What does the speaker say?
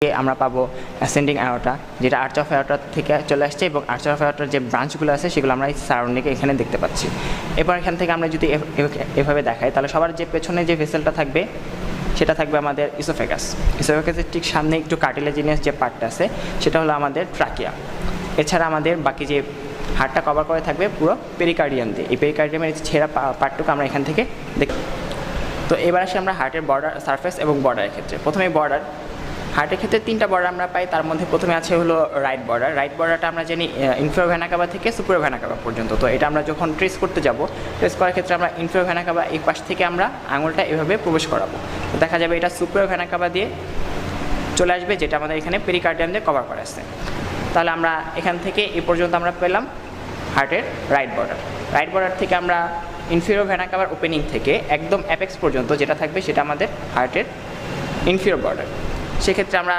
আমরা পাবো ascending aorta, যেটা আর্চ অফ অ্যাওর্টা থেকে চলে আসছে এবং আর্চ অফ অ্যাওর্টার যে ব্রাঞ্চগুলো আছে সেগুলো আমরা এই সারাউন্ডিংয়ে এখানে দেখতে পাচ্ছি। এরপর এখান থেকে আমরা যদি এভাবে দেখাই তাহলে সবার যে পেছনে যে ভেসেলটা থাকবে সেটা থাকবে আমাদের ইসোফেগাস। ইসোফেগাসের ঠিক সামনে একটু কার্টিলেজিনিয়াস যে পার্টটা আছে সেটা হলো আমাদের ট্রাকিয়া। এছাড়া আমাদের বাকি যে হাড়টা কভার করে থাকবে পুরো পেরিকার্ডিয়াম দিয়ে। এই পেরিকার্ডিয়ামের ছেঁড়া পার্টটুকু আমরা এখান থেকে দেখি। তো এবার আসি আমরা হার্টের বর্ডার, সারফেস এবং বর্ডারের ক্ষেত্রে। প্রথমে বর্ডার, হার্টের ক্ষেত্রে তিনটা বর্ডার আমরা পাই। তার মধ্যে প্রথমে আছে হলো রাইট বর্ডার। রাইট বর্ডারটা আমরা জানি ইনফেরিয়র ভেনা কাভা থেকে সুপিরিয়র ভেনা কাভা পর্যন্ত। তো এটা আমরা যখন ট্রেস করতে যাব, ট্রেস করার ক্ষেত্রে আমরা ইনফেরিয়র ভেনা কাভা এই পাশ থেকে আমরা আঙুলটা এভাবে প্রবেশ করাবো। তো দেখা যাবে এটা সুপিরিয়র ভেনা কাভা দিয়ে চলে আসবে, যেটা আমাদের এখানে পেরিকার্ডিয়াম দিয়ে কভার করা আছে। তাহলে আমরা এখান থেকে এই পর্যন্ত আমরা পেলাম হার্টের রাইট বর্ডার। রাইট বর্ডার থেকে আমরা ইনফেরিয়র ভেনা কাভার ওপেনিং থেকে একদম অ্যাপেক্স পর্যন্ত যেটা থাকবে সেটা আমাদের হার্টের ইনফেরিয়র বর্ডার। সেক্ষেত্রে আমরা